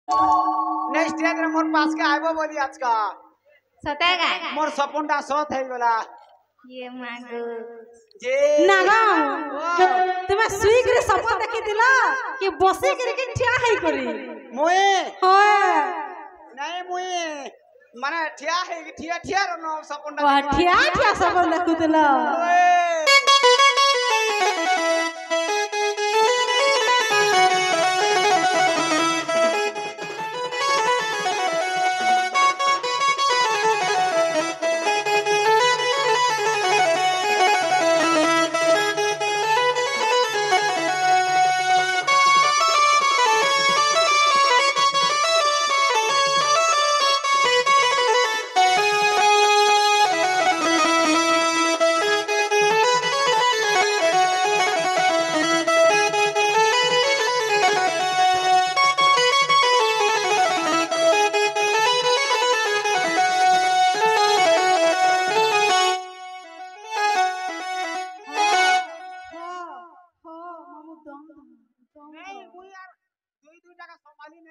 next day रे मोर पास के आइबो बोली आज का सते का मोर सपनटा सत है बोला ये मांगो जे ना तुम्हें सुई करे सपन देखी दिला कि बसे करे के ठिया है करी मोए हां नहीं मोए माने ठिया है कि ठिया ठिया रो सपनटा वाह ठिया ठिया सपन देखु दिला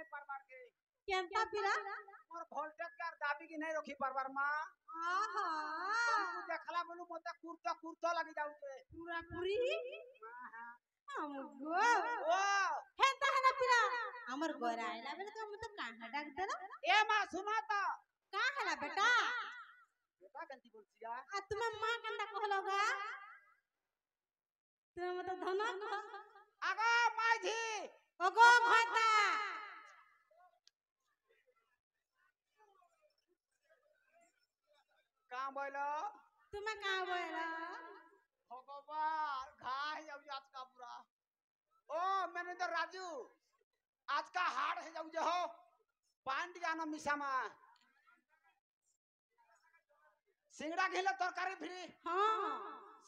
केनता पिरा मोर वोल्टेज का दाबी की नहीं रखी परबार मां आहा तुमको देखला बोलू मते कुर्ता कुर्ता लगी जाऊ छे पूरा पूरी हम गो ओ हेता है ना पिरा हमर गोरा आइला बेले तो मतलब काहा डाक देला ए मां सुना तो का हला बेटा बेटा कंती बोलছিয়া आ तुम मां कंदा कहलोगा तुम मतलब धनक आगो माझी ओगो भाता का बोलो तुम्हें कहां बोला भगवान घाय अब आज का पूरा ओ मैंने तो राजू आज का हार्ड है जाऊ जो पांड जानो मिसामा सिंगड़ा घेलो तरकारी फ्री हां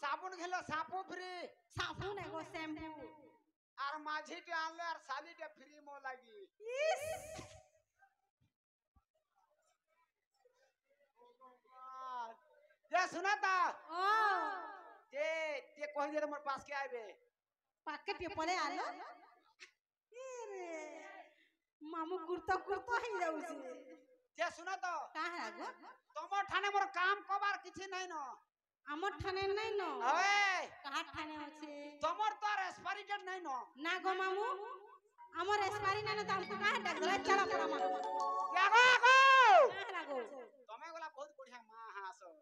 साबुन घेलो सापो फ्री साबुन एगो शैम्पू और माझी के आनले और साली के फ्री मो लगी ये सुना था ओ ये कह दे मोर पास के आइबे पैकेट पे पड़े आलो रे मामू कुर्ता कुर्ता ही जाऊ से जे सुना तो का है गो तमर ठाने मोर काम कबार किछि नै न हमर ठाने नै न ओए कहा ठाने আছে तमर तो एक्सपायरी डेट नै न ना गो मामू हमर एक्सपायरी नै न त हमको कहा डाक दला चला पड़ा मामू आगो आगो का लागो तमे गोला बहुत बढ़िया मां हासो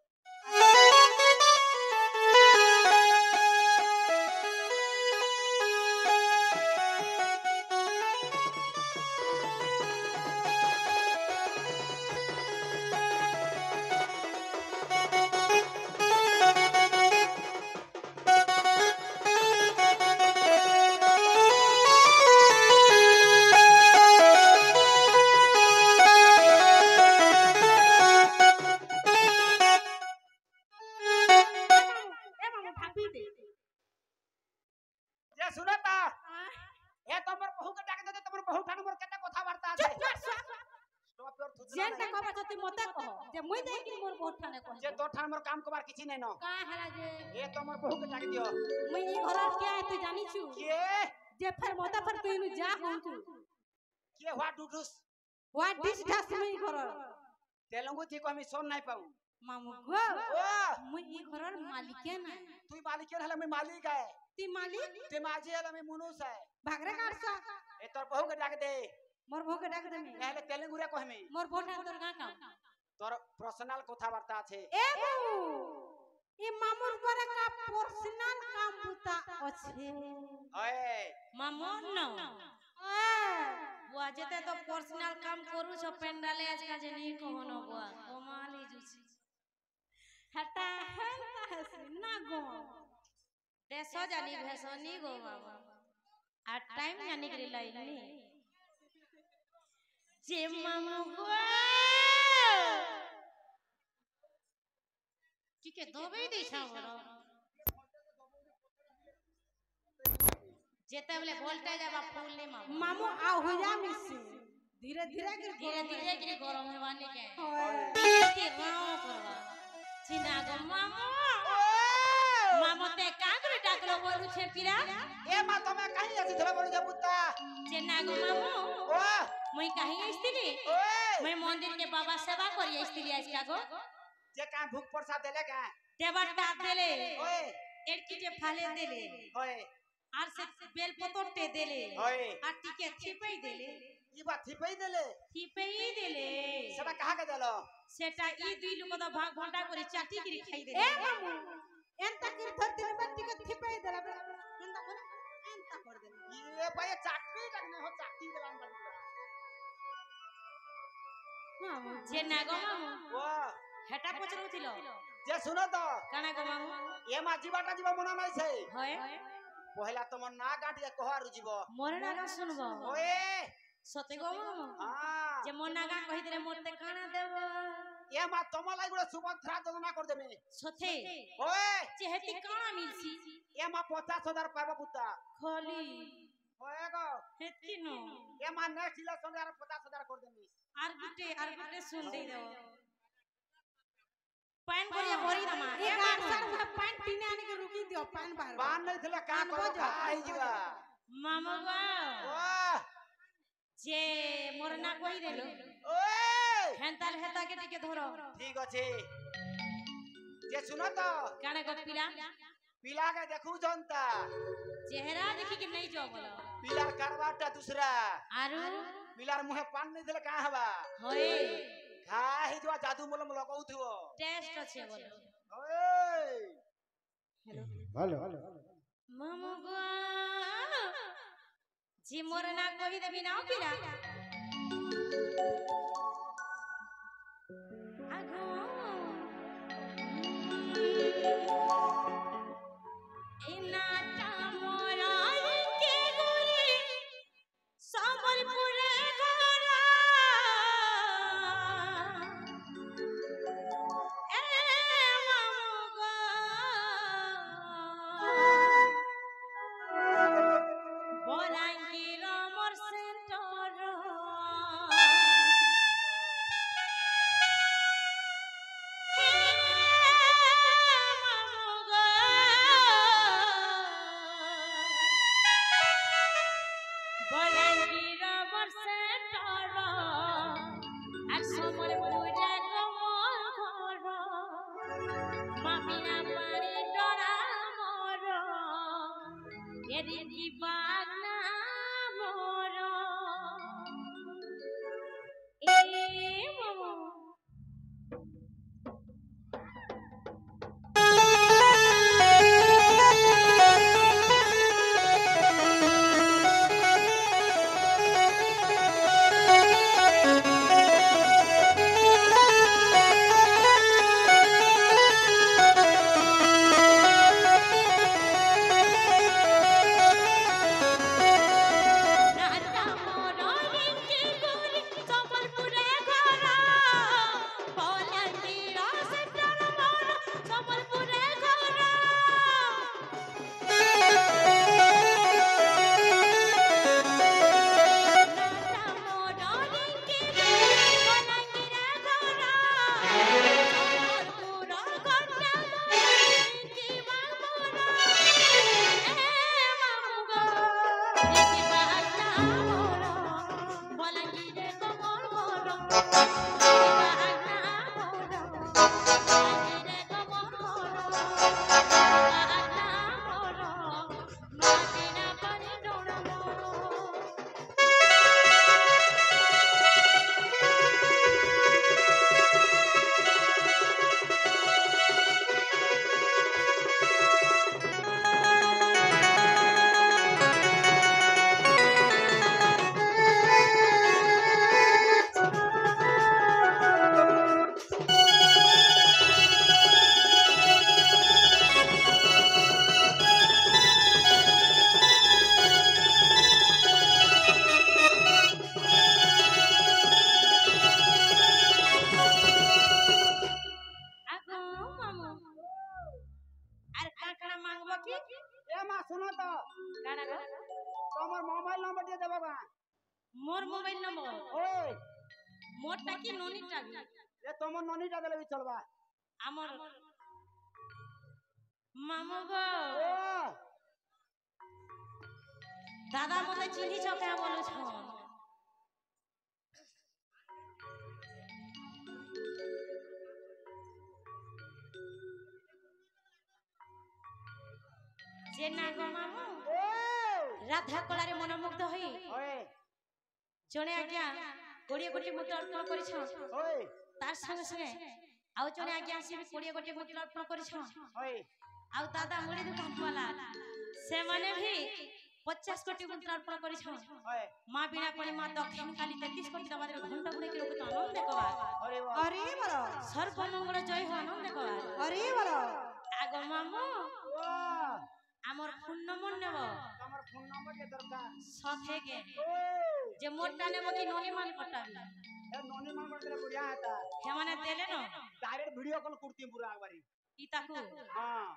जेनटा कहबा त मते कह जे मुई देख कि मोर बहुत ठाने कह जे तो ठान मोर काम कबार किछि नै न का हला जे ए तो मोर बहु के डाक दियो मुई ई घर के आए तू जानी छु के जे फिर मते फिर तू इनु जा कहू तू के व्हाट डूडूस व्हाट दिस ढास मुई घर तेलंगु जी को हम सुन नै पाऊ मामू गो ओ मुई ई घरर मालिक है तू मालिक है मैं मालिक है ती मालिक ते माझी है मैं मुनुस है भागरे काटसा ए तोर बहु के डाक दे मोर भो के डाक दे में पहले तेलंगु रे कहमे मोर भोट है तोर का काम तोर पर्सनल कथा वार्ता छे ए बाबू ई मामूर पर का पर्सनल काम बुता अछि ओए मामून न बुआ जेते तो पर्सनल काम करू छ पेंडाले आज का जे नी कहनो बुआ कमाली जुसी हटा ना गो देसो जानी भेसनी गो मामा आ टाइम जानी के लाइनी जे मामू गो की के दोबे दी छ बरो जेते बोले वोल्टेज अब फुल नहीं मामू मामू आ हो जा मिसी धीरे धीरे के गरम हेवानी के के राव करवा चिना गो मामू मामू ते का करे डाक আসলো বলুছে পিরা ए मा तमे कहीं आसी थला बोली जे पुत्ता যে না গো মামু ओ মই কাহি আসছিলি ओए মই মন্দির কে বাবা সেবা করি আসছিলি আজ কাগো जे का भूख प्रसाद देले का দেবারটা দেলে ओए এড়কিটে ফালে দেলে ओए আর সে বেল পতরটে দেলে ओए আর টিকে ছিপাই দেলে ई बात थिपई देले ছিপাই দেলে सेटा कहा के देलो সেটা ই দুই লোক তো ভাগ ভান্ডা করে চাটি করে খাই এ দেলে মামু এন্তা করে ধরতে বাটিকে থিপাই দেলা এন্তা করে এন্তা করে দেলা ये भाई चाटनी लगने हो चाटनी देलान बंदा মামু যে না গো মামু ओ হেটা পচরুছিল जे सुनो तो কানা গো মামু ए मा जीवाटा जीवा मना নাই छै হয় पहला तमन ना गांटिया कहर जीव মোরে নাগা শুনবো ओए সতে গো মামু हां যে মোর নাগা কই দিলে মোরতে কানা দেব ए मा तमलाई गुडा सुभद्रा योजना कर देमे সতে ओए চেহেতি কানা মিলছি ए मा 50,000 पाबा पुत्ता খলি ओए गो হেতি নো ए मा नेक्स्ट इलेक्शन यार 50,000 कर देमी আর গুটে শুন দেই দেব পান করিয়া ভরি দামা এ গান সার পান পিনে আনি के रुकी दियो पान बाहर बान नहीं थिला का कान करो बजो, खाई कान जीवा মামু গো ओ যে মোর না কই দেলো ओए হেনতাল হেতাকে টিকে ধরো ठीक আছে যে सुनो तो কানা গো পিলা पिला के देखू जनता চেহারা দেখি কি নাই যাও বলো पिलार करवाटा दूसरा আরু पिलार मुहे पान नहीं थिला का हवा হয়ে खाई जो जादू मलम लगाउ थो টেস্ট আছে বলো ओए हेलो মামু গো জি মোর না কই দেবি নাও পিলা আগো এই নাটা মোরা কে গুলি সম্বলপুরে ঘোরা এ মামু গো বলাঙ্গীর মোর সেন্টর বলাঙ্গীর মোর সেন্টর আর সম্বলপুরে মোর ঘর মামিনা পানি ডরা মোর এরি কি বাগনা মোর এ মামু নাটা মোর রিঙ্কি গুলি সম্বলপুরে ঘর বলাঙ্গীর সেন্টর মোর সম্বলপুরে ঘর নাটা মোর রিঙ্কি গুলি বলাঙ্গীরে ঘর সম্বলপুর ঘরটা রিঙ্কি বাবুর এ মামু গো রিঙ্কি বাগনা মোর বলাঙ্গীরে কমর ঘর রিঙ্কি বাগনা মোর বলাঙ্গীরে কমর ঘর বাগনা মোর মাটিনা পানি ডোরা মোর আগো মামু আর কাকড়া মাংবো কি ए मा सुनो तो কানা গো তোমার মোবাইল নাম্বার দিয়ে দেবা বা মোর মোবাইল নম্বর ओए মোরটা কি ননিটা ए তোমার ননিটা দিলে বি চলবা আমার মামু গো ओ দাদা মতে চিনি চকে বলছ যে না গো মামু রাধা কলারে মনোমুগ্ধ হই জনে আজ্ঞা কোড়িয়ে কোটি মুদ্রা অর্পণ করেছ তার সঙ্গে সঙ্গে ଆଉ ଜଣେ ଆଜ୍ଞା ଆସିବି 20 ଗୋଟି ମୁଦ୍ରା ଅର୍ପଣ କରିଛ ଆଉ ଦାଦା ମୁଢି ଦୋକାନ ବାଲା ସେମାନେ ବି 50 କୋଟି ମୁଦ୍ରା ଅର୍ପଣ କରିଛ ମା ବିନା ପାଣି ମା ଦକ୍ଷିଣ କାଲି 33 କୋଟି ଦବା ଦେବେ ଘଣ୍ଟ ଗୁଡେ କି ଲୋକ ଆନନ୍ଦ କବା अरे बरो ସର୍ବମଙ୍ଗଳ ଜୟ ହୋ ଆନନ୍ଦ କବା अरे बरो ଆଗ ମାମୁ আমার ফোন নম্বর নেব তোমার ফোন নম্বর কে দরকার সাথে কে যে মোটটা নেব কি ননি মান কটাবি এ ননি মান করে দিলে বড়িয়া হেতা হেমানে দেলে ন ডাইরেক্ট ভিডিও কল করতি পুরা একবারে ই তাকু हां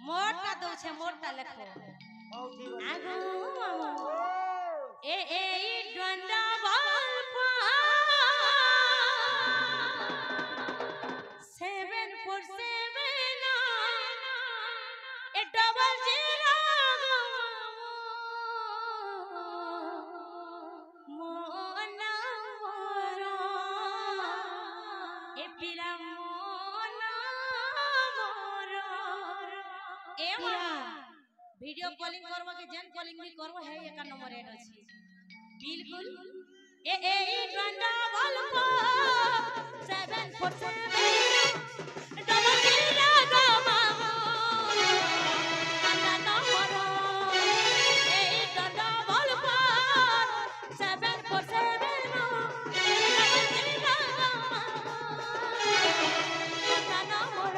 মোটটা দউছে মোটটা লেখো হও ঠিক আছে আগো মামু এ ডন্ডা বলপ 747 এ ডবল জিরো মোনামর এ পিরা মোনামর এ মা वीडियो कॉलिंग करबो के जेन कॉलिंग भी करबो है एका नंबर एड अछि बिल्कुल ए डंडा बलपो 747 डबल जीरो गो मामू डंडा नंबर ए डंडा बलपो 747 डबल जीरो गो मामू डंडा नंबर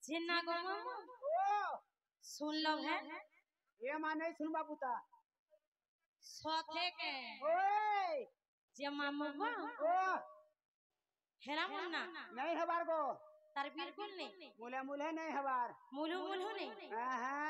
जिन्ना गो मामू सुन लो है ये मां नहीं सुन बाबूता साथे के ओए जे मामू बा ओ हेरा मुन्ना नहीं हबार गो तार बिल्कुल नहीं मुले मुले नहीं हबार मुलू मुलू नहीं हां हां